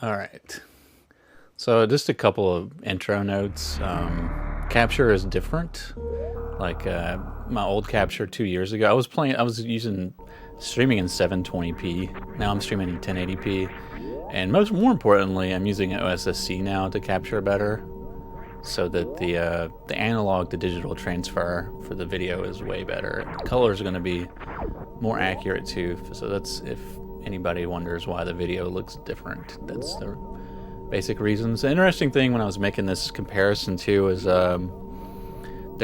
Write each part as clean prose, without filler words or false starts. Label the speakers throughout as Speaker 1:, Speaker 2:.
Speaker 1: All right. So just a couple of intro notes. Capture is different. Like my old capture 2 years ago, I was using streaming in 720p. Now I'm streaming in 1080p, and more importantly, I'm using an OSSC now to capture better, so that the analog to digital transfer for the video is way better. Color is going to be more accurate too. So that's if anybody wonders why the video looks different. That's the basic reasons. The interesting thing when I was making this comparison too is there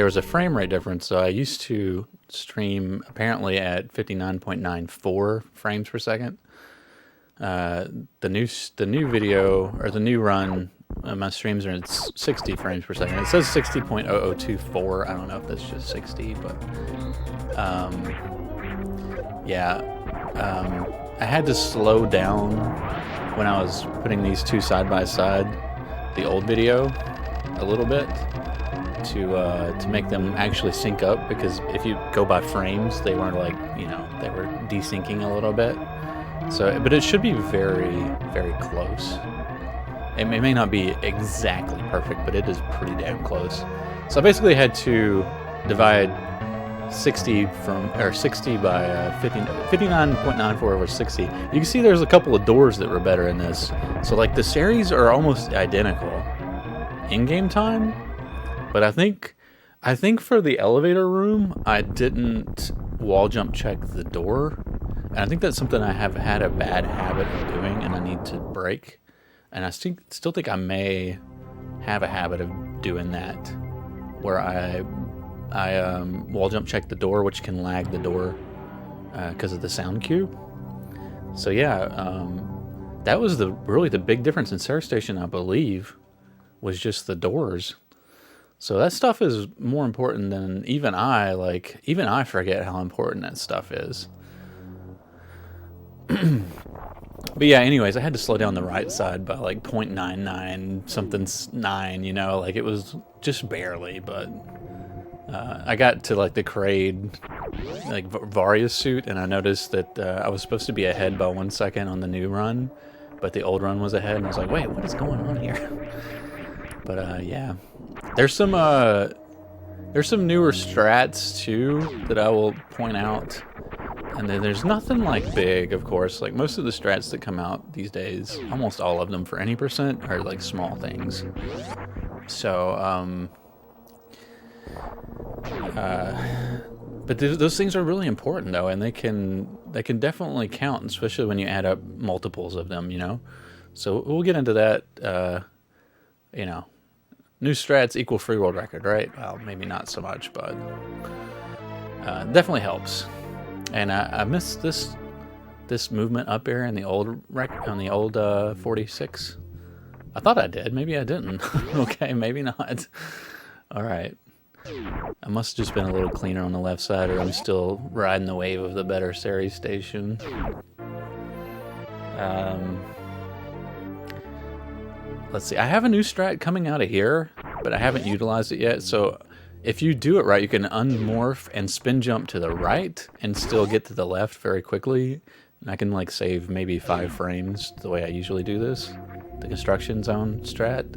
Speaker 1: was a frame rate difference. So I used to stream apparently at 59.94 frames per second. The new video or the new run, my streams are at 60 frames per second. It says 60.0024. I don't know if that's just 60, but yeah. I had to slow down when I was putting these two side by side, the old video, a little bit to make them actually sync up, because if you go by frames, they weren't they were desyncing a little bit. So, but it should be very, very close. It may not be exactly perfect, but it is pretty damn close. So I basically had to divide 60 by 59.94 over 60. You can see there's a couple of doors that were better in this. So like the series are almost identical in-game time, but I think for the elevator room, I didn't wall jump check the door. And I think that's something I have had a bad habit of doing and I need to break. And I still think I may have a habit of doing that, where I wall jump check the door, which can lag the door because of the sound cue. So yeah, that was really the big difference in Sarah Station, I believe, was just the doors. So that stuff is more important than even I forget how important that stuff is. But yeah, anyways, I had to slow down the right side by like 0.99 something's 9, like it was just barely, but I got to like the Kraid, like Varia suit, and I noticed that I was supposed to be ahead by 1 second on the new run, but the old run was ahead, and I was like, wait, what is going on here? But yeah, there's some newer strats too that I will point out. And then there's nothing like big, of course. Like most of the strats that come out these days, almost all of them for any percent are like small things. So, but those things are really important though, and they can definitely count, especially when you add up multiples of them. So we'll get into that. New strats equal free world record, right? Well, maybe not so much, but definitely helps. And I missed this movement up here in the old 46. I thought I did. Maybe I didn't. Okay, maybe not. All right. I must have just been a little cleaner on the left side, or I'm still riding the wave of the better series station. Let's see. I have a new strat coming out of here, but I haven't utilized it yet. So if you do it right, you can unmorph and spin jump to the right and still get to the left very quickly. And I can like save maybe 5 frames the way I usually do this, the construction zone strat.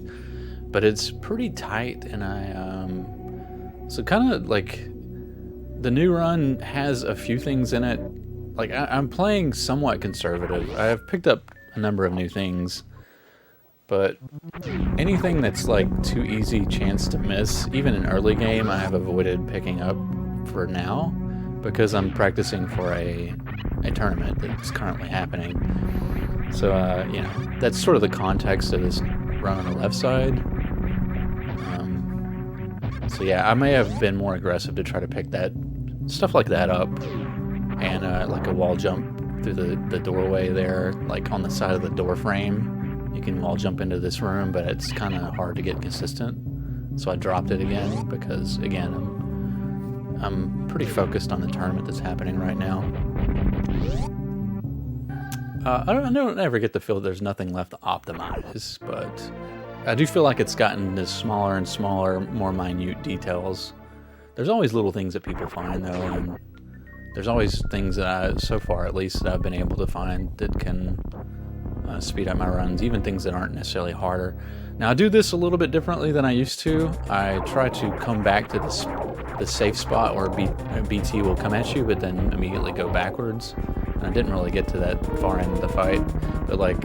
Speaker 1: But it's pretty tight, and so kind of like the new run has a few things in it. Like I'm playing somewhat conservative. I have picked up a number of new things, but anything that's like too easy chance to miss, even in early game, I have avoided picking up for now, because I'm practicing for a tournament that's currently happening. So that's sort of the context of this run on the left side. So yeah, I may have been more aggressive to try to pick that stuff like that up, and like a wall jump through the doorway there, like on the side of the door frame. You can wall jump into this room, but it's kind of hard to get consistent. So I dropped it again because, again, I'm pretty focused on the tournament that's happening right now. I don't ever get the feel that there's nothing left to optimize, but I do feel like it's gotten to smaller and smaller, more minute details. There's always little things that people find, though, and there's always things that so far at least, that I've been able to find that can speed up my runs, even things that aren't necessarily harder. Now I do this a little bit differently than I used to. I try to come back to the safe spot where BT will come at you, but then immediately go backwards. And I didn't really get to that far into the fight, but like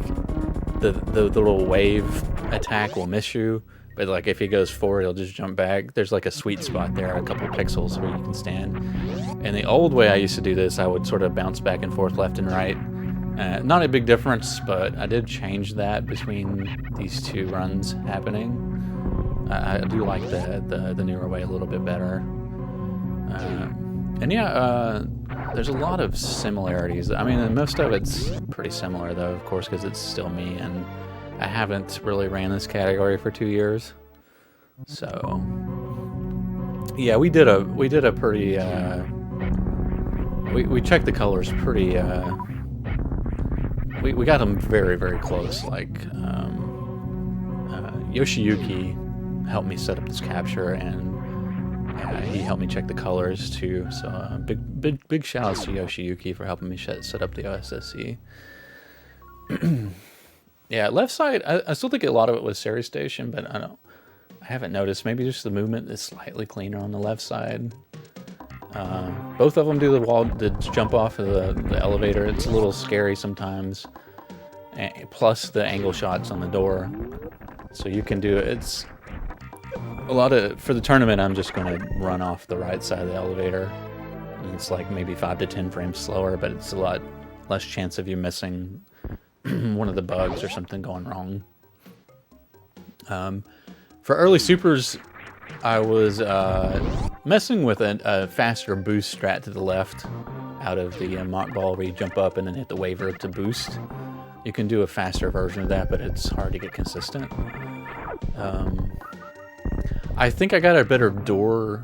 Speaker 1: the little wave attack will miss you. But like if he goes forward, he'll just jump back. There's like a sweet spot there, a couple pixels where you can stand. And the old way I used to do this, I would sort of bounce back and forth left and right. Not a big difference, but I did change that between these two runs happening. I do like the newer way a little bit better. And yeah, there's a lot of similarities. I mean, most of it's pretty similar though, of course, because it's still me, and I haven't really ran this category for 2 years. So yeah, we did a pretty we checked the colors pretty we got them very, very close. Like Yoshiyuki helped me set up this capture, and he helped me check the colors too. So big shout outs to Yoshiyuki for helping me set up the OSSC. Yeah, left side, I still think a lot of it was Series Station, but I haven't noticed. Maybe just the movement is slightly cleaner on the left side. Both of them do the jump off of the elevator. It's a little scary sometimes. Plus the angle shots on the door. So you can do it. It's a lot of, for the tournament, I'm just going to run off the right side of the elevator. And it's like maybe 5 to 10 frames slower, but it's a lot less chance of you missing one of the bugs or something going wrong. For early supers, I was messing with a faster boost strat to the left out of the mock ball, where you jump up and then hit the waver to boost. You can do a faster version of that, but it's hard to get consistent. I think I got a better door.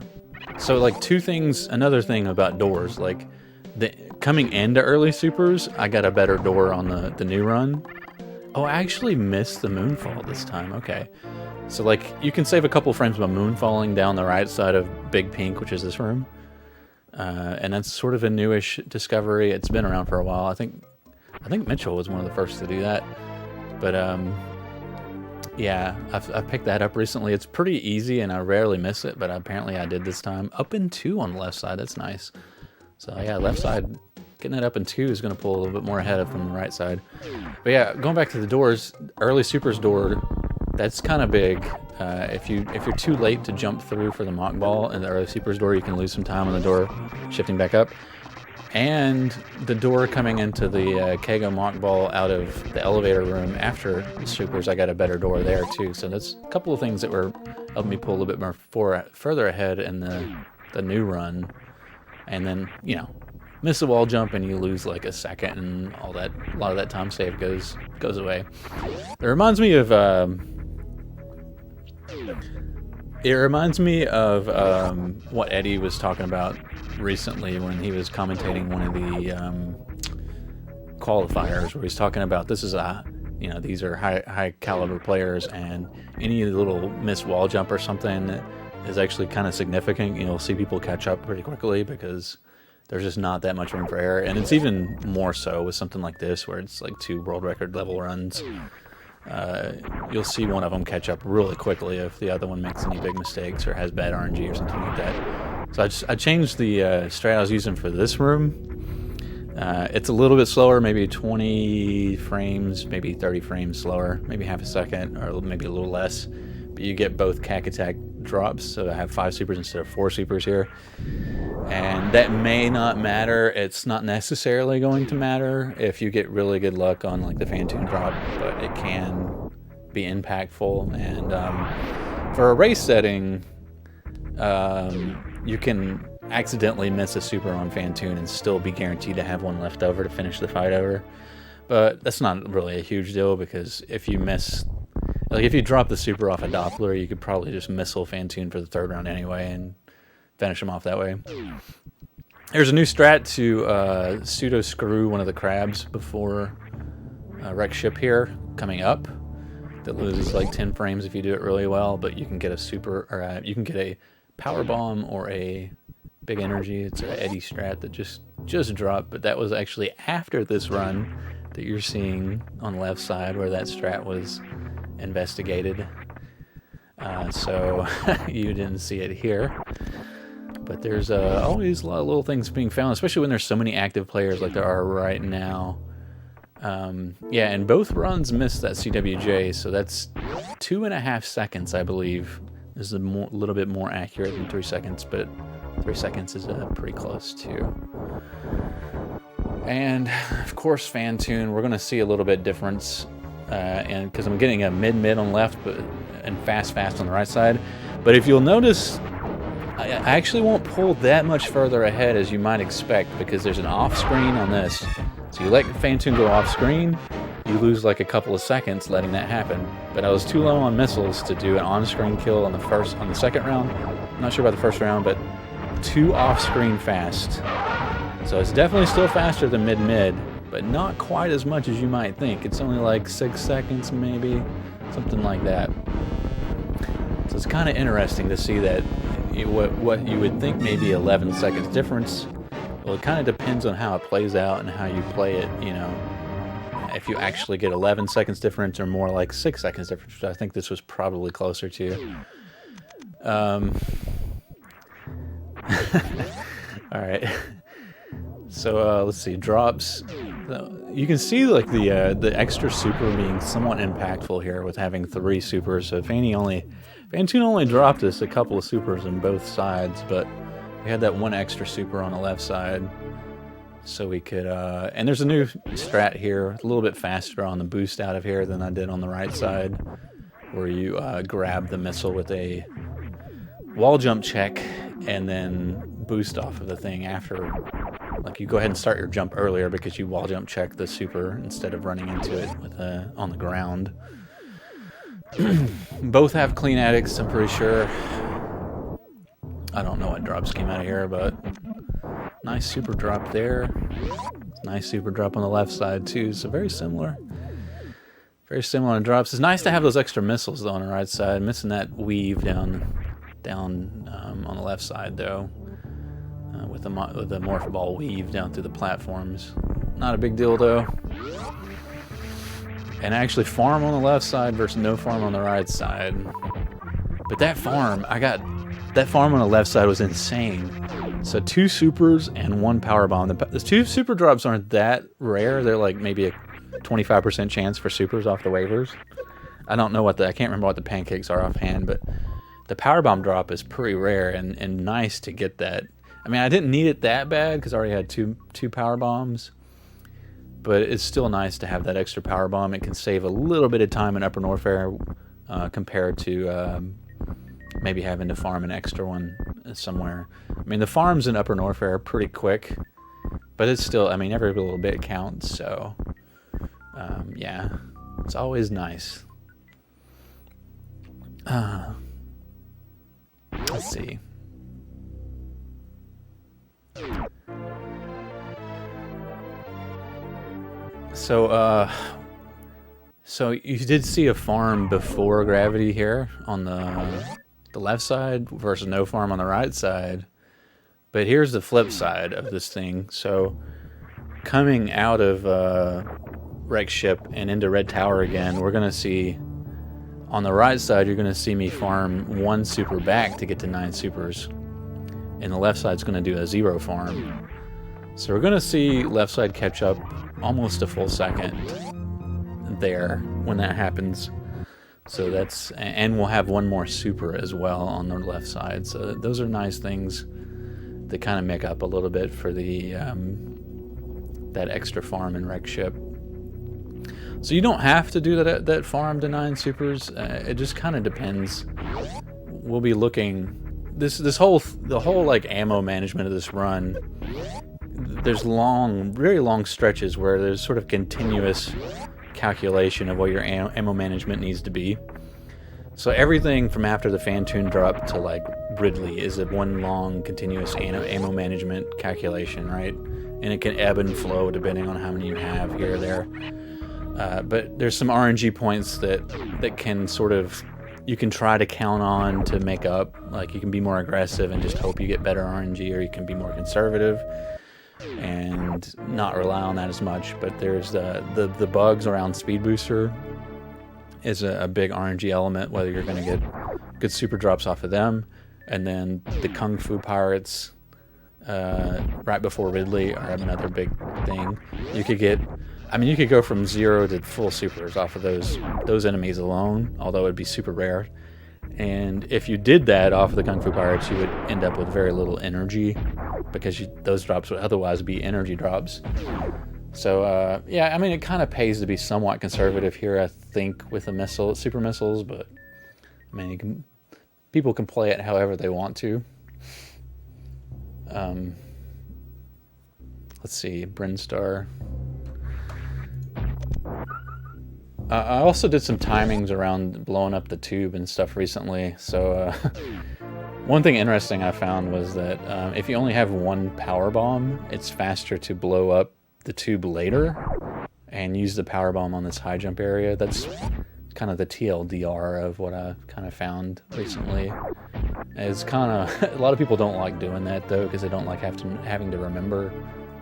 Speaker 1: So like two things, another thing about doors, like coming into early supers, I got a better door on the new run. Oh, I actually missed the moonfall this time. Okay. So like you can save a couple frames by moonfalling down the right side of Big Pink, which is this room. And that's sort of a newish discovery. It's been around for a while. I think Mitchell was one of the first to do that. But yeah, I've picked that up recently. It's pretty easy and I rarely miss it, but apparently I did this time. Up in 2 on the left side, that's nice. So yeah, left side, getting it up in 2 is going to pull a little bit more ahead of from the right side. But yeah, going back to the doors, early supers door, that's kind of big. If you're too late to jump through for the mock ball in the early supers door, you can lose some time on the door shifting back up. And the door coming into the Kego mock ball out of the elevator room after the supers, I got a better door there too. So that's a couple of things that were helping me pull a little bit more further ahead in the new run. And then, you know, miss a wall jump and you lose like a second, and all that, a lot of that time save goes away. It reminds me of what Eddie was talking about recently when he was commentating one of the qualifiers, where he's talking about this is these are high caliber players, and any little missed wall jump or something is actually kind of significant. You'll see people catch up pretty quickly because there's just not that much room for error. And it's even more so with something like this, where it's like 2 world record level runs. You'll see one of them catch up really quickly if the other one makes any big mistakes or has bad RNG or something like that. So I changed the strat I was using for this room. It's a little bit slower, maybe 20 frames, maybe 30 frames slower, maybe half a second, or maybe a little less. But you get both CAC attack drops, so I have 5 supers instead of 4 supers here. And that may not matter. It's not necessarily going to matter if you get really good luck on like the Fantoon drop, but it can be impactful. And for a race setting, you can accidentally miss a super on Fantoon and still be guaranteed to have one left over to finish the fight over. But that's not really a huge deal, because if you miss, like if you drop the super off a Doppler, you could probably just missile Fantoon for the 3rd round anyway and finish him off that way. There's a new strat to pseudo screw one of the crabs before wreck ship here coming up that loses like 10 frames if you do it really well, but you can get a super, or you can get a power bomb or a big energy. It's an Eddie strat that just dropped, but that was actually after this run. that you're seeing on the left side where that strat was investigated. So you didn't see it here. But there's always a lot of little things being found, especially when there's so many active players like there are right now. Yeah, and both runs missed that CWJ, so that's 2.5 seconds, I believe. This is a little bit more accurate than 3 seconds, but 3 seconds is pretty close too. And of course, fan tune, we're going to see a little bit difference, and because I'm getting a mid on the left, and fast on the right side. But if you'll notice, I actually won't pull that much further ahead as you might expect, because there's an off screen on this. So you let fan tune go off screen, you lose like a couple of seconds letting that happen. But I was too low on missiles to do an on-screen kill on the second round. I'm not sure about the first round, but too off-screen fast. So it's definitely still faster than mid, but not quite as much as you might think. It's only like 6 seconds maybe, something like that. So it's kind of interesting to see that what you would think maybe 11 seconds difference. Well, it kind of depends on how it plays out and how you play it, you know. If you actually get 11 seconds difference or more like 6 seconds difference, which I think this was probably closer to. All right. So let's see, drops. You can see like the extra super being somewhat impactful here with having 3 supers. So Fantune only dropped us a couple of supers on both sides, but we had that one extra super on the left side, so we could. And there's a new strat here, a little bit faster on the boost out of here than I did on the right side, where you grab the missile with a wall jump check and then boost off of the thing after. Like you go ahead and start your jump earlier because you wall jump check the super instead of running into it with on the ground. Both have clean addicts, I'm pretty sure. I don't know what drops came out of here, but nice super drop there. Nice super drop on the left side too, so very similar. Very similar in drops. It's nice to have those extra missiles though on the right side. Missing that weave down on the left side though. With the morph ball weave down through the platforms. Not a big deal though. And actually farm on the left side versus no farm on the right side. But that farm on the left side was insane. So 2 supers and 1 power bomb. The 2 super drops aren't that rare. They're like maybe a 25% chance for supers off the waivers. I don't know I can't remember what the pancakes are offhand, but the power bomb drop is pretty rare and nice to get that. I mean, I didn't need it that bad because I already had two power bombs, but it's still nice to have that extra power bomb. It can save a little bit of time in Upper Norfair compared to maybe having to farm an extra one somewhere. I mean, the farms in Upper Norfair are pretty quick, but it's still, I mean, every little bit counts, so yeah, it's always nice. Let's see. So you did see a farm before gravity here on the left side versus no farm on the right side. But here's the flip side of this thing. So coming out of Wreck Ship and into Red Tower again, we're going to see on the right side, you're going to see me farm 1 super back to get to 9 supers. And the left side's going to do a 0 farm. So we're going to see left side catch up almost a full second there when that happens. So that's, and we'll have 1 more super as well on the left side. So those are nice things that kind of make up a little bit for the that extra farm in Wreck Ship. So you don't have to do that farm to 9 supers. It just kind of depends. We'll be looking. The whole like ammo management of this run. There's very long stretches where there's sort of continuous calculation of what your ammo management needs to be. So everything from after the Fantune drop to like Ridley is a one long continuous ammo management calculation, right? And it can ebb and flow depending on how many you have here or there. But there's some RNG points that can sort of, you can try to count on to make up. Like you can be more aggressive and just hope you get better RNG, or you can be more conservative and and not rely on that as much. But there's the bugs around Speed Booster is a big RNG element, whether you're going to get good super drops off of them. And then the Kung Fu Pirates right before Ridley are another big thing. You could get, I mean, you could go from 0 to full supers off of those enemies alone, although it'd be super rare. And if you did that off of the Kung Fu Pirates, you would end up with very little energy, because those drops would otherwise be energy drops. So yeah, I mean, it kind of pays to be somewhat conservative here, I think, with the super missiles. But I mean, people can play it however they want to. Let's see, Brinstar. I also did some timings around blowing up the tube and stuff recently. So one thing interesting I found was that if you only have one power bomb, it's faster to blow up the tube later and use the power bomb on this high jump area. That's kind of the TLDR of what I kind of found recently. It's kind of, a lot of people don't like doing that though, because they don't like having to remember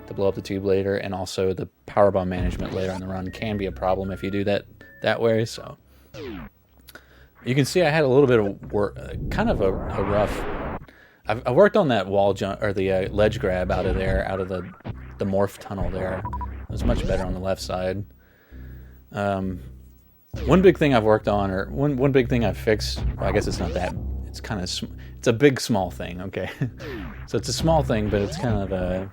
Speaker 1: to blow up the tube later, and also the power bomb management later in the run can be a problem if you do that way. So you can see I had a little bit of work, kind of a rough. I worked on that wall jump, or the ledge grab out of the morph tunnel there. It was much better on the left side. One big thing I've worked on, or one big thing I've fixed, well, I guess it's not that, it's kind of, it's a big small thing, okay? So it's a small thing, but it's kind of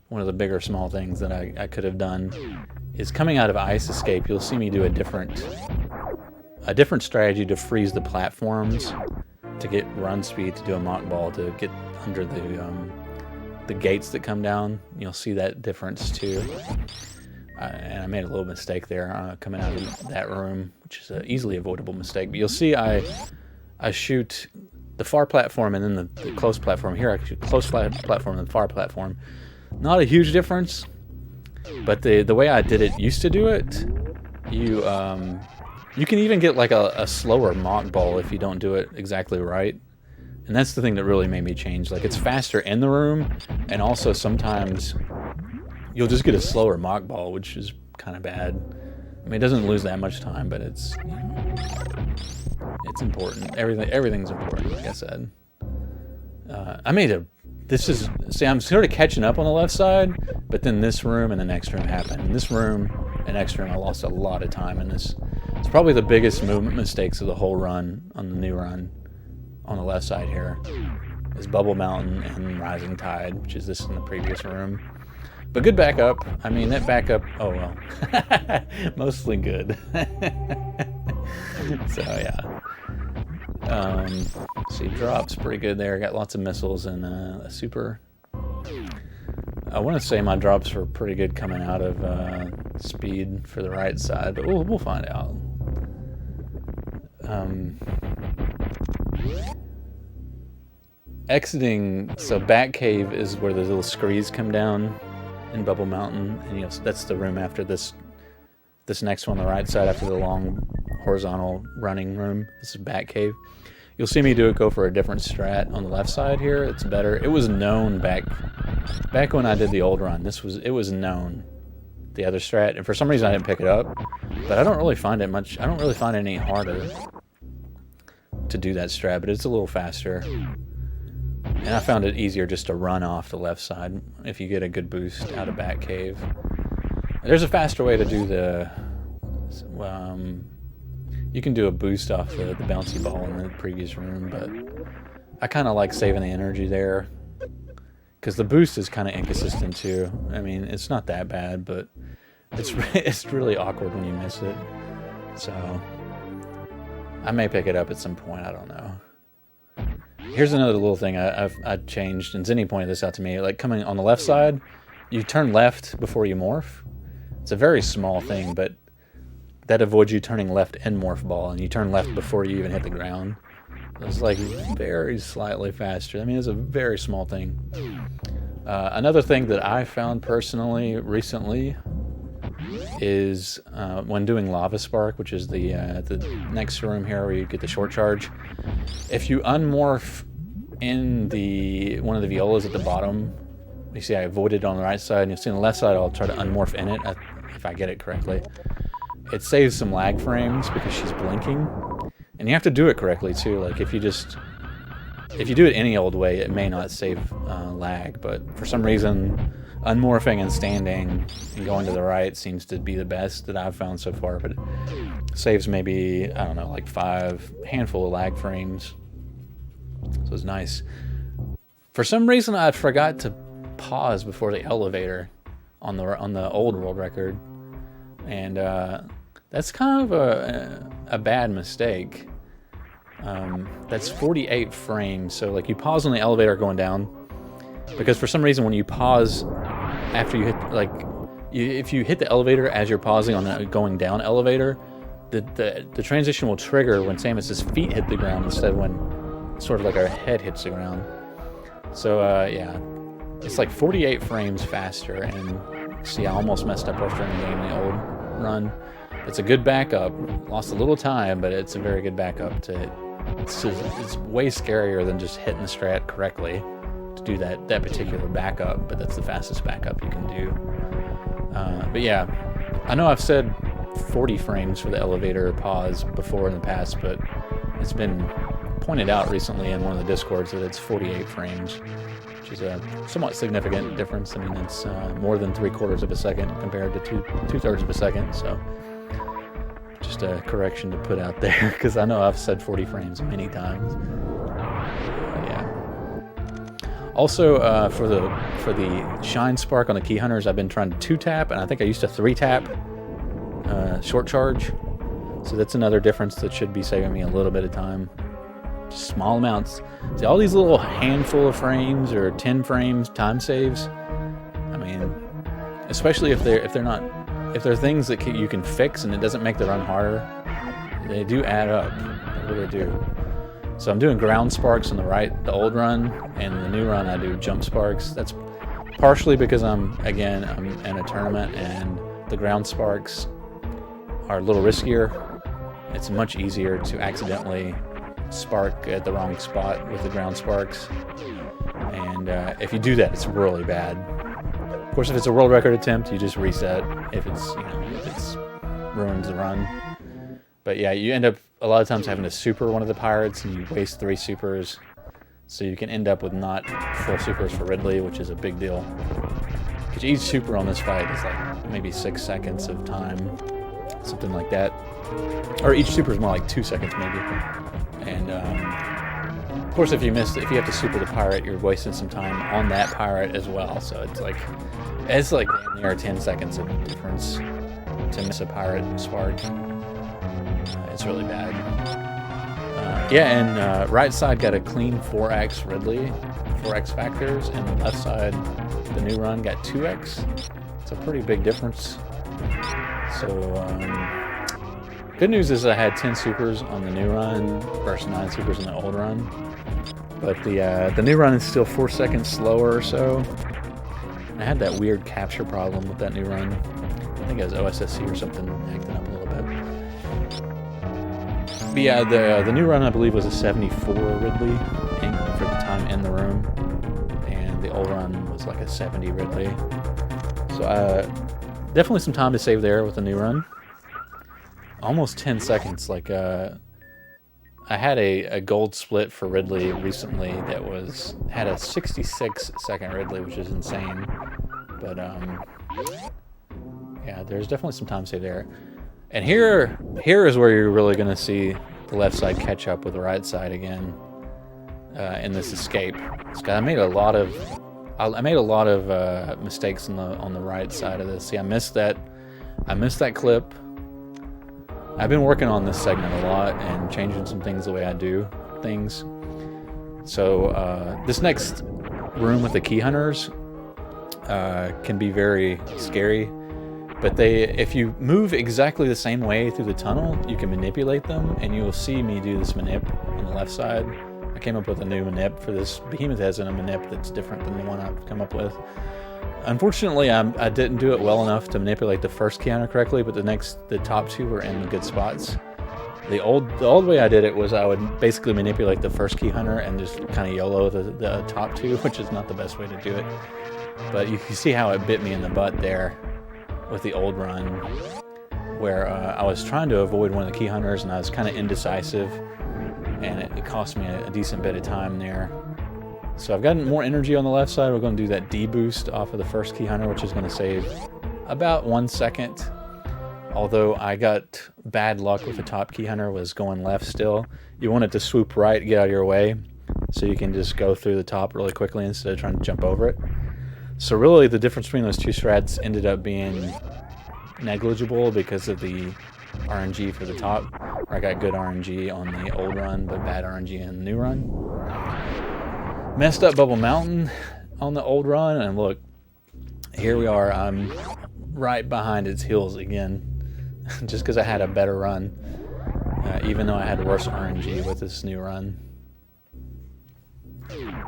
Speaker 1: one of the bigger small things that I could have done, is coming out of Ice Escape, you'll see me do a different strategy to freeze the platforms, to get run speed, to do a mock ball, to get under the gates that come down. You'll see that difference too. And I made a little mistake there coming out of that room, which is an easily avoidable mistake. But you'll see I shoot the far platform and then the close platform. Here I shoot close platform and the far platform. Not a huge difference, but the way I used to do it, you can even get like a slower mock ball if you don't do it exactly right. And that's the thing that really made me change. Like, it's faster in the room, and also sometimes you'll just get a slower mock ball, which is kind of bad. I mean, it doesn't lose that much time, but it's important. Everything's important, like I said. I'm sort of catching up on the left side, but then this room and the next room happened. In this room and next room, I lost a lot of time in this. It's probably the biggest movement mistakes of the whole run, on the new run, on the left side here, is Bubble Mountain and Rising Tide, which is this in the previous room. But good backup. I mean, that backup, oh well. Mostly good. So yeah. See, drops pretty good there. Got lots of missiles and a super. I want to say my drops were pretty good coming out of speed for the right side, but we'll find out. Exiting, so Batcave is where the little screes come down in Bubble Mountain, and that's the room after this next one on the right side, after the long horizontal running room. This is Batcave. You'll see me go for a different strat on the left side here. It's better. It was known back when I did the old run. It was known, the other strat, and for some reason I didn't pick it up. But I don't really find it much. I don't really find it any harder to do that strat, but it's a little faster. And I found it easier just to run off the left side if you get a good boost out of Batcave. There's a faster way to do the. You can do a boost off the bouncy ball in the previous room, but I kind of like saving the energy there, because the boost is kind of inconsistent too. I mean, it's not that bad, but it's really awkward when you miss it. So I may pick it up at some point. I don't know. Here's another little thing I changed, and Zinni pointed this out to me. Like, coming on the left side, you turn left before you morph. It's a very small thing, but that avoids you turning left and morph ball, and you turn left before you even hit the ground. It's like very slightly faster. I mean, it's a very small thing. Another thing that I found personally recently is when doing Lava Spark, which is the next room here where you get the short charge. If you unmorph in one of the violas at the bottom you see I avoided on the right side, and you'll see on the left side I'll try to unmorph in it, if I get it correctly. It saves some lag frames because she's blinking, and you have to do it correctly too. Like if you do it any old way, it may not save lag, but for some reason unmorphing and standing and going to the right seems to be the best that I've found so far, but it saves maybe, I don't know, like handful of lag frames. So it's nice. For some reason I forgot to pause before the elevator on the old world record, and that's kind of a bad mistake. That's 48 frames, so like you pause on the elevator going down, because for some reason when you pause after you hit, like if you hit the elevator as you're pausing on the going down elevator, the transition will trigger when Samus's feet hit the ground instead of when sort of like our head hits the ground. So yeah, it's like 48 frames faster, and see I almost messed up after the game the old run. It's a good backup. Lost a little time, but it's a very good backup to. It's way scarier than just hitting the strat correctly to do that particular backup, but that's the fastest backup you can do. But yeah, I know I've said 40 frames for the elevator pause before in the past, but it's been pointed out recently in one of the discords that it's 48 frames, which is a somewhat significant difference. I mean, it's more than 3/4 of a second compared to 2/3 of a second, so just a correction to put out there, because I know I've said 40 frames many times. Yeah. Also, for the shine spark on the key hunters, I've been trying to 2-tap, and I think I used to 3-tap short charge. So that's another difference that should be saving me a little bit of time. Just small amounts. See, all these little handful of frames or 10 frames time saves. I mean, especially if they're things that you can fix and it doesn't make the run harder, they do add up. They really do. So I'm doing ground sparks on the right, the old run, and the new run I do jump sparks. That's partially because I'm in a tournament and the ground sparks are a little riskier. It's much easier to accidentally spark at the wrong spot with the ground sparks. And if you do that, it's really bad. Of course, if it's a world record attempt, you just reset. If it's ruins the run. But yeah, you end up a lot of times having to super one of the pirates, and you waste 3 supers, so you can end up with not full supers for Ridley, which is a big deal. Because each super on this fight is like maybe 6 seconds of time, something like that. Or each super is more like 2 seconds maybe. And of course, if you have to super the pirate, you're wasting some time on that pirate as well. So it's like near 10 seconds of difference to miss a pirate spark. It's really bad. Yeah, and right side got a clean 4x Ridley, 4x factors, and the left side, the new run, got 2x. It's a pretty big difference. So good news is I had 10 supers on the new run versus 9 supers on the old run. But the new run is still 4 seconds slower or so. I had that weird capture problem with that new run. I think it was OSSC or something acting up a little bit. But yeah, the new run I believe was a 74 Ridley for the time in the room, and the old run was like a 70 Ridley. So definitely some time to save there with the new run. Almost 10 seconds. Like I had a gold split for Ridley recently that had a 66-second Ridley, which is insane. But yeah, there's definitely some time saved there. And here is where you're really going to see the left side catch up with the right side again in this escape. I made a lot of mistakes on the right side of this. See, I missed that clip. I've been working on this segment a lot and changing some things the way I do things. So this next room with the key hunters can be very scary. But if you move exactly the same way through the tunnel, you can manipulate them, and you will see me do this manip on the left side. I came up with a new manip for this. Behemoth has a manip that's different than the one I've come up with. Unfortunately, I didn't do it well enough to manipulate the first key hunter correctly, but the top 2 were in good spots. The old way I did it was I would basically manipulate the first key hunter and just kind of YOLO the top 2, which is not the best way to do it. But you can see how it bit me in the butt there with the old run, where I was trying to avoid one of the key hunters and I was kind of indecisive, and it cost me a decent bit of time there. So I've gotten more energy on the left side. We're going to do that D boost off of the first key hunter, which is going to save about 1 second. Although I got bad luck with the top key hunter, was going left still. You want it to swoop right, get out of your way, so you can just go through the top really quickly instead of trying to jump over it. So really the difference between those two strats ended up being negligible because of the RNG for the top. I got good RNG on the old run, but bad RNG in the new run. Messed up Bubble Mountain on the old run, and look, here we are. I'm right behind its heels again, just because I had a better run, even though I had worse RNG with this new run.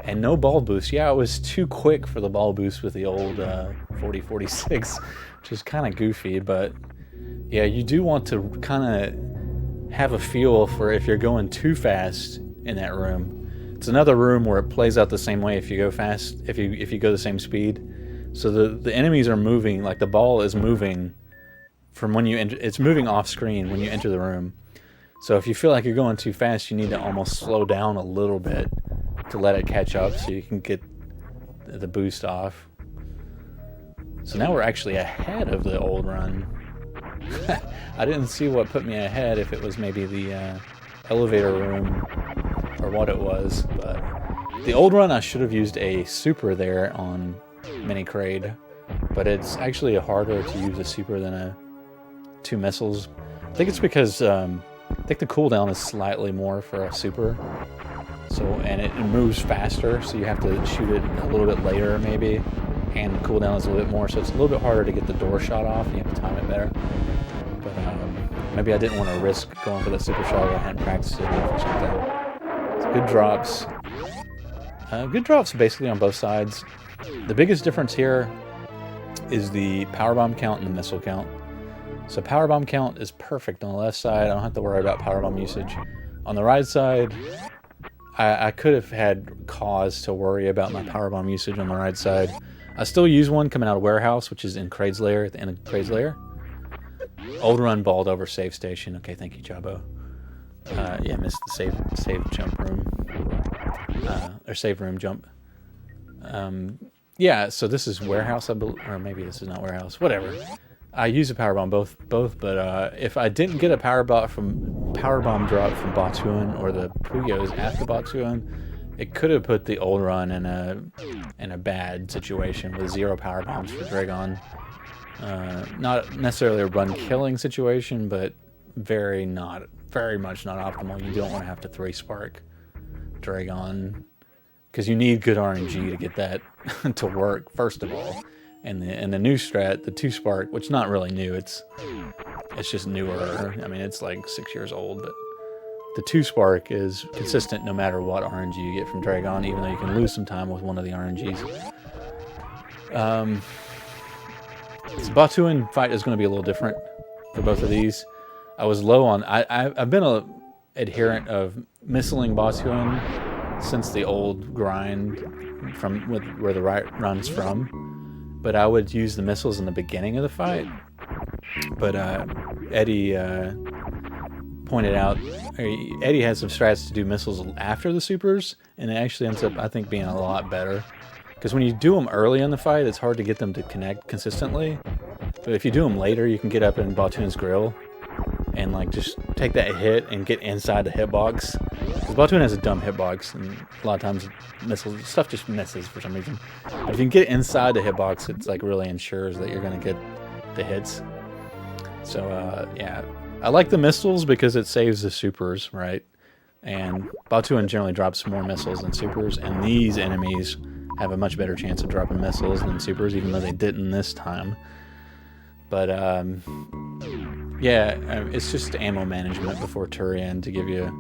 Speaker 1: And no ball boost. Yeah, it was too quick for the ball boost with the old 4046, which is kind of goofy, but yeah, you do want to kind of have a feel for if you're going too fast in that room. It's another room where it plays out the same way if you go fast, if you go the same speed. So the enemies are moving, like the ball is moving from when you enter, it's moving off screen when you enter the room. So if you feel like you're going too fast, you need to almost slow down a little bit to let it catch up so you can get the boost off. So now we're actually ahead of the old run. I didn't see what put me ahead, if it was maybe the elevator room or what it was, but the old run I should have used a super there on Mini Crade, but it's actually harder to use a super than two missiles. I think it's because I think the cooldown is slightly more for a super, so, and it moves faster, so you have to shoot it a little bit later maybe, and the cooldown is a little bit more, so it's a little bit harder to get the door shot off, and you have to time it better. But maybe I didn't want to risk going for the super shot if I hadn't practiced it enough or something. So good drops. Good drops basically on both sides. The biggest difference here is the power bomb count and the missile count. So power bomb count is perfect on the left side. I don't have to worry about power bomb usage. On the right side, I could have had cause to worry about my power bomb usage on the right side. I still use one coming out of warehouse, which is in Crade's lair, at the end of Crade's lair. Old run balled over save station. Okay, thank you, Jabo. Yeah, missed the save jump room. Or save room jump. Yeah, so this is warehouse, I believe, or maybe this is not warehouse. Whatever. I use a power bomb both, but if I didn't get a power bomb drop from Batuan or the Puyos after Batuan, it could have put the old run in a bad situation with 0 power bombs for Dragon. Not necessarily a run killing situation, but very much not optimal. You don't want to have to 3-spark Dragon, because you need good RNG to get that to work, first of all. And the new strat, the 2-spark, which is not really new, it's just newer. I mean, it's like 6 years old, but the 2-spark is consistent no matter what RNG you get from Dragon, even though you can lose some time with one of the RNGs. This Batuan fight is going to be a little different for both of these. I was low on... I've been a adherent of missiling Batuan since the old grind from where the right run's from. But I would use the missiles in the beginning of the fight. But Eddie pointed out, Eddie has some strats to do missiles after the supers, and it actually ends up, I think, being a lot better. Because when you do them early in the fight, it's hard to get them to connect consistently. But if you do them later, you can get up in Batuan's grill and like just take that hit and get inside the hitbox. Because Batuan has a dumb hitbox, and a lot of times missiles stuff just misses for some reason. But if you can get inside the hitbox, it's like really ensures that you're gonna get the hits. So yeah, I like the missiles because it saves the supers, right? And Batuan generally drops more missiles than supers, and these enemies have a much better chance of dropping missiles than supers, even though they didn't this time. But yeah, it's just ammo management before Turian to give you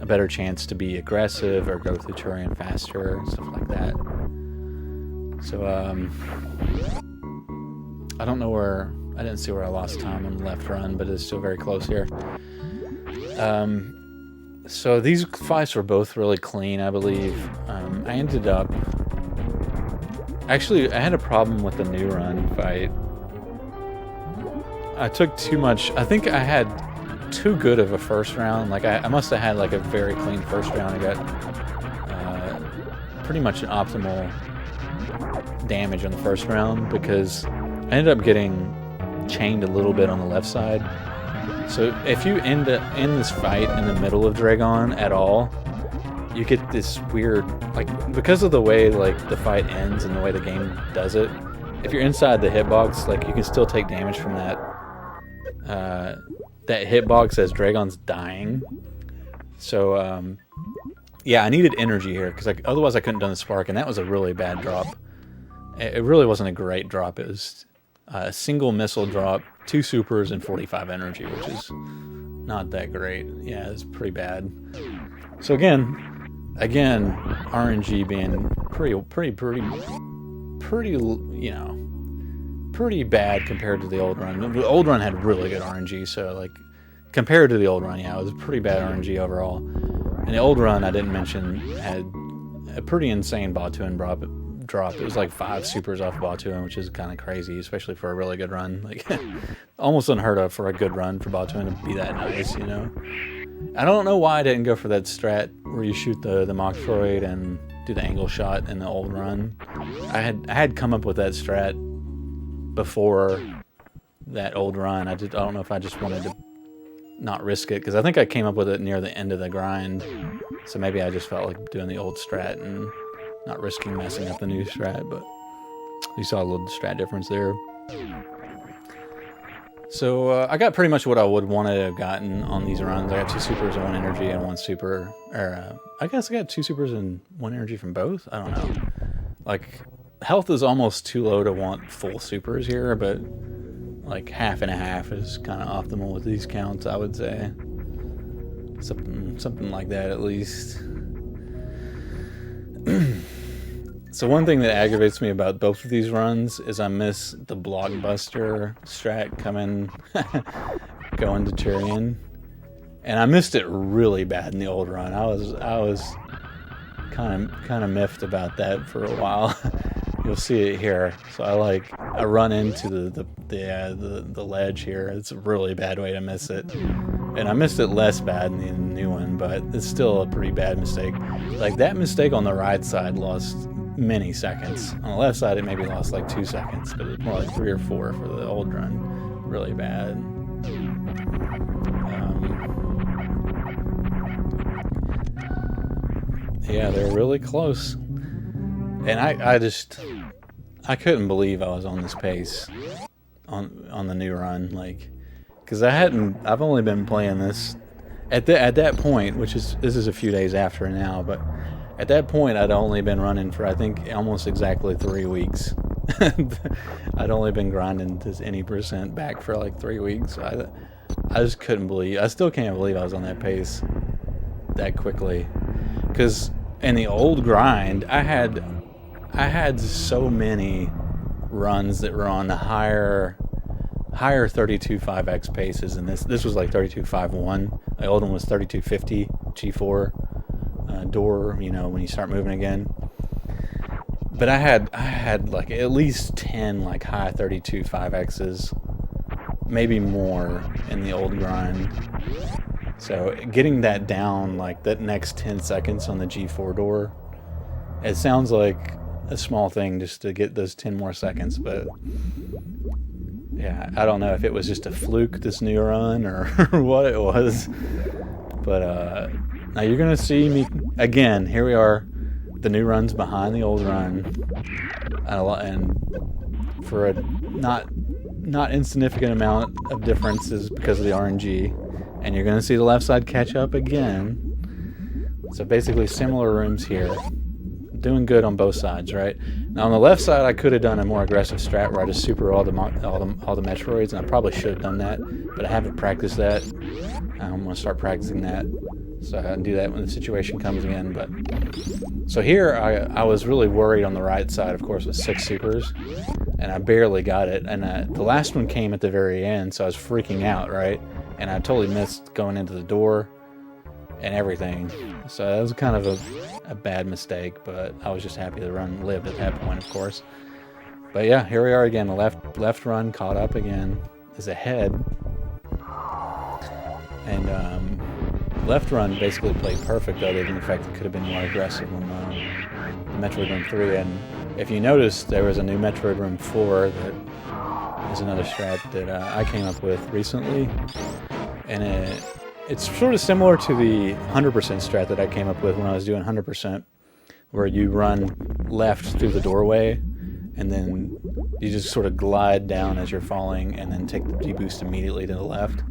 Speaker 1: a better chance to be aggressive or go through Turian faster and stuff like that. So I don't know where, I didn't see where I lost time on the left run, but it's still very close here. So these fights were both really clean, I believe. I ended up Actually, I had a problem with the new run fight. I took too much. I think I had too good of a first round. Like, I must have had like a very clean first round. I got pretty much an optimal damage on the first round because I ended up getting chained a little bit on the left side. So if you end this fight in the middle of Dragon at all, you get this weird, like, because of the way like the fight ends and the way the game does it, if you're inside the hitbox, like, you can still take damage from that hitbox as Dragon's dying. So yeah, I needed energy here because otherwise I couldn't have done the spark, and that was a really bad drop. It really wasn't a great drop. It was a single missile drop, 2 supers, and 45 energy, which is not that great. Yeah, it's pretty bad. So again, RNG being pretty, you know, pretty bad compared to the old run. The old run had really good RNG, so like compared to the old run, yeah, it was pretty bad RNG overall. And the old run, I didn't mention, had a pretty insane Batuan drop. It was like 5 supers off Batuan, which is kind of crazy, especially for a really good run. Like, almost unheard of for a good run for Batuan to be that nice, you know? I don't know why I didn't go for that strat where you shoot the Metroid and do the angle shot in the old run. I had come up with that strat before that old run. I don't know if I just wanted to not risk it, because I think I came up with it near the end of the grind. So maybe I just felt like doing the old strat and not risking messing up the new strat, but you saw a little strat difference there. So I got pretty much what I would want to have gotten on these runs. I got 2 supers and 1 energy and 1 super, or I guess I got 2 supers and 1 energy from both. I don't know. Like, health is almost too low to want full supers here, but like half and a half is kind of optimal with these counts, I would say. Something like that at least. So one thing that aggravates me about both of these runs is I miss the blockbuster strat going to Tyrion, and I missed it really bad in the old run. I was kind of miffed about that for a while. You'll see it here. So I run into the ledge here. It's a really bad way to miss it, and I missed it less bad in the new one, but it's still a pretty bad mistake. Like, that mistake on the right side lost many seconds. On the left side, it maybe lost like 2 seconds, but it's more like 3 or 4 for the old run. Really bad. Yeah, they're really close. And I couldn't believe I was on this pace on the new run, like, because I've only been playing this at that point, this is a few days after now, but at that point I'd only been running for, I think, almost exactly 3 weeks. I'd only been grinding this any percent back for like 3 weeks. I just couldn't believe, I still can't believe I was on that pace that quickly, because in the old grind I had so many runs that were on the higher 32.5x paces, and this was like 32.51. The old one was 32.50 G4 door, you know, when you start moving again. But I had like at least 10 like high 32.5x's, maybe more in the old grind. So getting that down, like that next 10 seconds on the G4 door, it sounds like a small thing just to get those 10 more seconds, but yeah, I don't know if it was just a fluke this new run or what it was. But now you're gonna see me again. Here we are, the new run's behind the old run, and for a not insignificant amount of differences because of the RNG, and you're gonna see the left side catch up again. So basically similar rooms here. Doing good on both sides, right? Now on the left side, I could have done a more aggressive strat where I just super all the Metroids, and I probably should have done that, but I haven't practiced that. I'm gonna start practicing that, so I can do that when the situation comes again. But so here, I was really worried on the right side, of course, with 6 supers, and I barely got it. And the last one came at the very end, so I was freaking out, right? And I totally missed going into the door and everything. So that was kind of a bad mistake, but I was just happy the run lived at that point, of course. But yeah, here we are again. The left run caught up again, is ahead. And left run basically played perfect, other than the fact it could have been more aggressive on Metroid Room 3. And if you notice, there was a new Metroid Room 4 that is another strat that I came up with recently. And it's sort of similar to the 100% strat that I came up with when I was doing 100%, where you run left through the doorway, and then you just sort of glide down as you're falling, and then take the D-boost immediately to the left.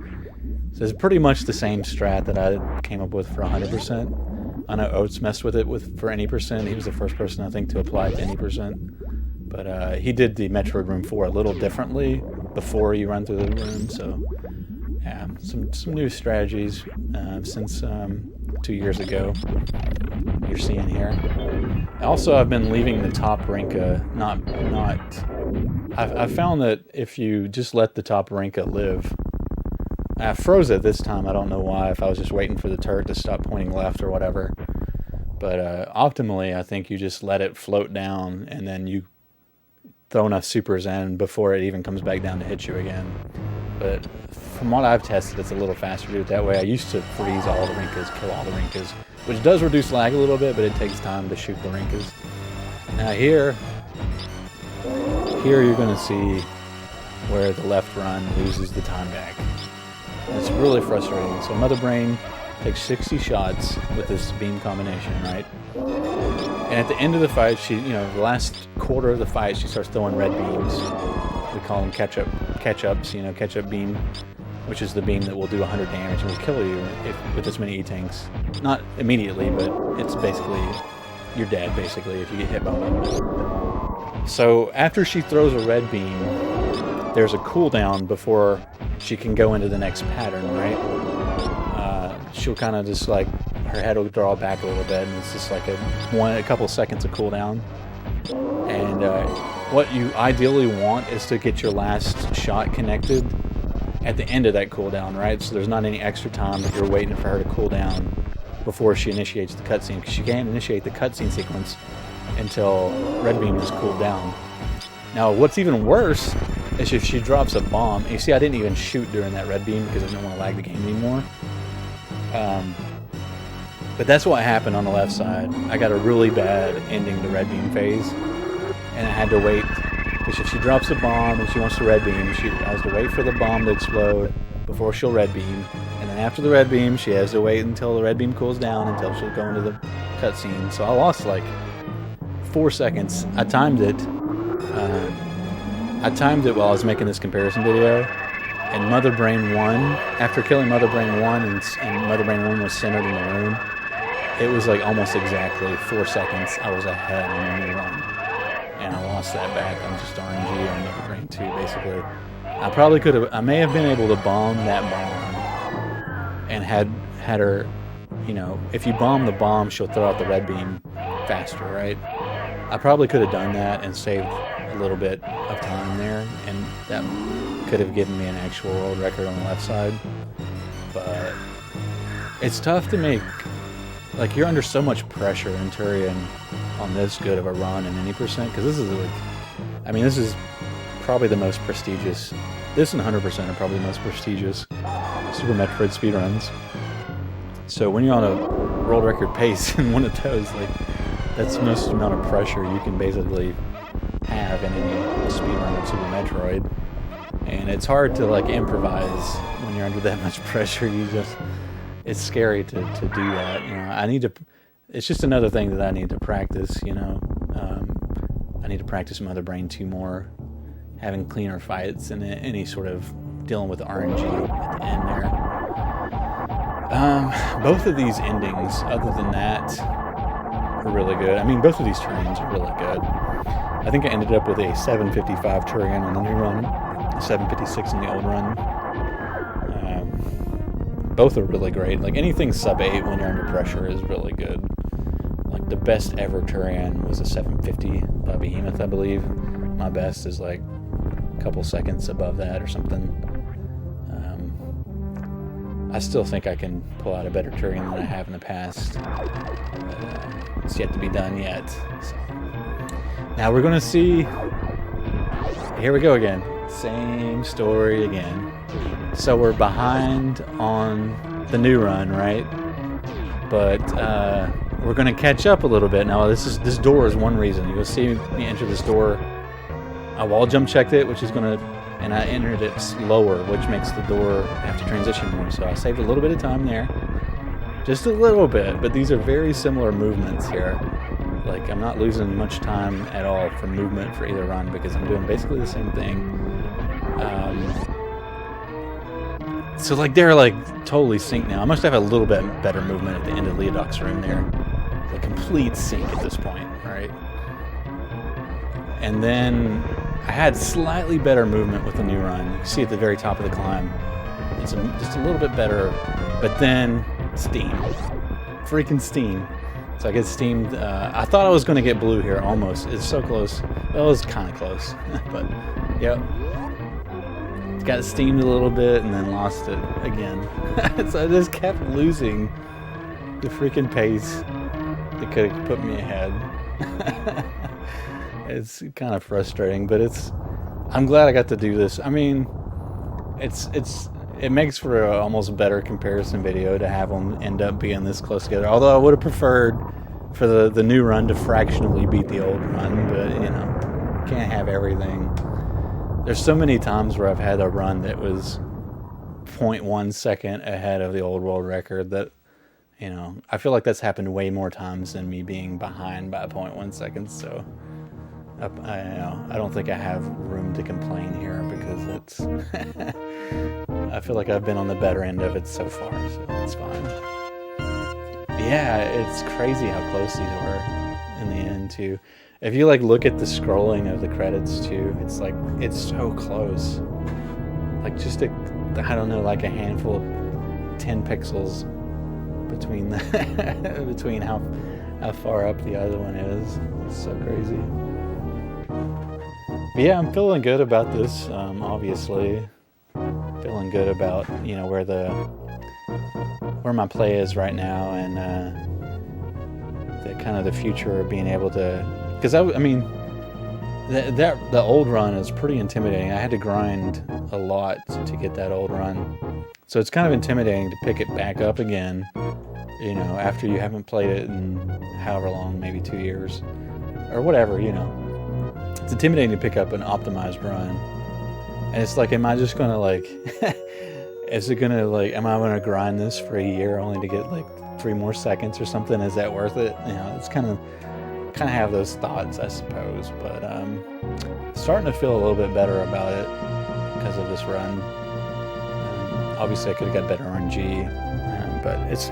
Speaker 1: So it's pretty much the same strat that I came up with for 100%. I know Oates messed with it for any percent. He was the first person, I think, to apply it to any percent. But he did the Metroid Room 4 a little differently before you run through the room. So yeah, some new strategies since 2 years ago you're seeing here. Also, I've been leaving the top Rinka I've found that if you just let the top Rinka live, I froze it this time. I don't know why, if I was just waiting for the turret to stop pointing left or whatever. But optimally, I think you just let it float down, and then you throw enough supers in before it even comes back down to hit you again. But from what I've tested, it's a little faster to do it that way. I used to freeze all the Rinkas, kill all the Rinkas, which does reduce lag a little bit, but it takes time to shoot the Rinkas. Now here you're going to see where the left run loses the time back. It's really frustrating. So Mother Brain takes 60 shots with this beam combination, right? And at the end of the fight, the last quarter of the fight, she starts throwing red beams. We call them catch-ups, catch-up beam, which is the beam that will do 100 damage and will kill you with this many E-tanks. Not immediately, but it's basically, you're dead, basically, if you get hit by one. So after she throws a red beam, there's a cooldown before she can go into the next pattern, right? She'll kind of just like, her head will draw back a little bit, and it's just like a couple seconds of cooldown. And what you ideally want is to get your last shot connected at the end of that cooldown, right? So there's not any extra time that you're waiting for her to cool down before she initiates the cutscene, because she can't initiate the cutscene sequence until red beam is cooled down. Now, what's even worse is if she drops a bomb. You see, I didn't even shoot during that red beam because I didn't want to lag the game anymore. But that's what happened on the left side. I got a really bad ending to red beam phase, and I had to wait, because if she drops a bomb and she wants to red beam, she has to wait for the bomb to explode before she'll red beam, and then after the red beam, she has to wait until the red beam cools down until she'll go into the cutscene. So I lost like 4 seconds. I timed it while I was making this comparison video, and Mother Brain won. After killing Mother Brain 1 and Mother Brain 1 was centered in the room, it was like almost exactly 4 seconds I was ahead on the new run. And I lost that back on just RNG on Mother Brain 2, basically. I may have been able to bomb that bomb and had her, if you bomb the bomb, she'll throw out the red beam faster, right? I probably could have done that and saved a little bit of time there, and that could have given me an actual world record on the left side. But it's tough to make, like, you're under so much pressure in Turian on this good of a run in any percent, because this is probably the most prestigious, this and 100% are probably the most prestigious Super Metroid speedruns. So when you're on a world record pace in one of those, like, that's the most amount of pressure you can basically have in any speedrun of Super Metroid. And it's hard to, like, improvise when you're under that much pressure. It's scary to do that. It's just another thing that I need to practice, I need to practice Mother Brain 2 more, having cleaner fights and any sort of dealing with RNG at the end there. Both of these endings, other than that, are really good. I mean, both of these terrains are really good. I think I ended up with a 755 Turian on the new run, a 756 in the old run. Both are really great. Like, anything sub 8 when you're under pressure is really good. Like, the best ever Turian was a 750 by Behemoth, I believe. My best is like a couple seconds above that or something. I still think I can pull out a better terrain than I have in the past. It's yet to be done yet. So. Now we're gonna see. Here we go again. Same story again. So we're behind on the new run, right? But we're gonna catch up a little bit now. This door is one reason. You'll see me enter this door. I wall jump checked it, which is gonna, and I entered it slower, which makes the door have to transition more. So I saved a little bit of time there, just a little bit. But these are very similar movements here. Like I'm not losing much time at all for movement for either run because I'm doing basically the same thing. So like they're like totally synced now. I must have a little bit better movement at the end of Leodoc's room there. A complete sync at this point, right? And then I had slightly better movement with the new run. You can see at the very top of the climb, it's just a little bit better. But then Steam, freaking Steam. So I get steamed. I thought I was going to get blue here almost. It's so close. Well, it was kind of close, but yep. Got steamed a little bit and then lost it again. So I just kept losing the freaking pace that could have put me ahead. It's kind of frustrating, but I'm glad I got to do this. I mean, it makes for an almost better comparison video to have them end up being this close together. Although I would have preferred for the new run to fractionally beat the old run, but you know, can't have everything. There's so many times where I've had a run that was 0.1 second ahead of the old world record that, you know, I feel like that's happened way more times than me being behind by 0.1 seconds. So I don't think I have room to complain here because I feel like I've been on the better end of it so far, so it's fine. Yeah, it's crazy how close these were in the end too. If you like look at the scrolling of the credits too, it's like it's so close. Like just I don't know, like a handful of 10 pixels between between how far up the other one is. It's so crazy. But yeah, I'm feeling good about this. Obviously, feeling good about, you know, where my play is right now, and the kind of the future of being able to. Because I mean, the old run is pretty intimidating. I had to grind a lot to get that old run, so it's kind of intimidating to pick it back up again. You know, after you haven't played it in however long, maybe 2 years or whatever. You know, it's intimidating to pick up an optimized run, and it's like, am I just gonna like? Is it gonna like? Am I gonna grind this for a year only to get like 3 more seconds or something? Is that worth it? You know, it's kind of have those thoughts, I suppose, but starting to feel a little bit better about it because of this run. Obviously I could have got better RNG, but it's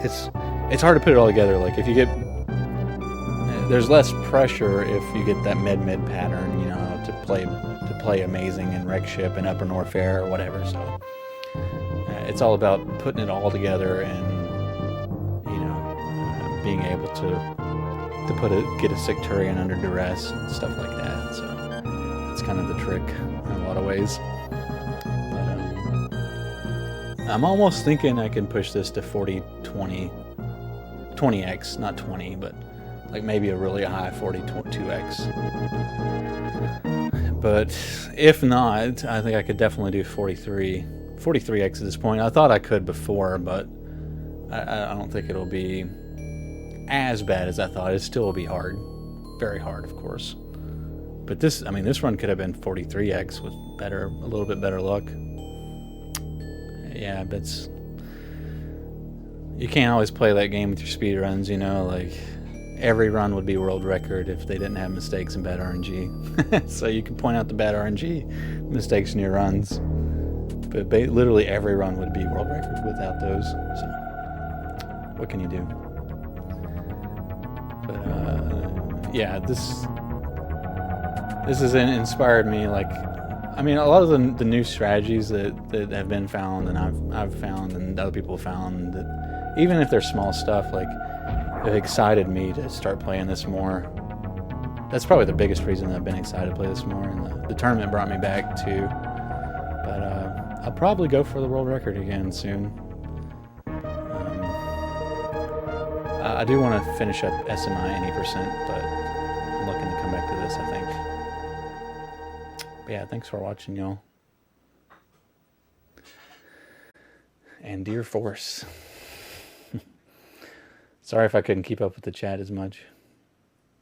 Speaker 1: hard to put it all together. Like if you get, there's less pressure if you get that mid pattern, you know, to play amazing in Wreck Ship and Upper North Fair or whatever. So it's all about putting it all together and, you know, being able to get a sick Turian under duress and stuff like that. So that's kind of the trick in a lot of ways. But I'm almost thinking I can push this to 20x, not 20, but like maybe a really high 42x. But if not, I think I could definitely do 43x at this point. I thought I could before, but I don't think it'll be as bad as I thought. It still will be hard, very hard, of course. But this run could have been 43x with a little bit better luck. Yeah, but you can't always play that game with your speed runs, you know. Like every run would be world record if they didn't have mistakes and bad RNG. So you can point out the bad RNG mistakes in your runs, but literally every run would be world record without those. So what can you do? But yeah, this has inspired me. Like, I mean, a lot of the new strategies that have been found, and I've found, and other people have found, that even if they're small stuff, like, it excited me to start playing this more. That's probably the biggest reason that I've been excited to play this more, and the tournament brought me back too. But I'll probably go for the world record again soon. I do want to finish up SMI any percent, but I'm looking to come back to this, I think. But yeah, thanks for watching, y'all. And dear Force. Sorry if I couldn't keep up with the chat as much.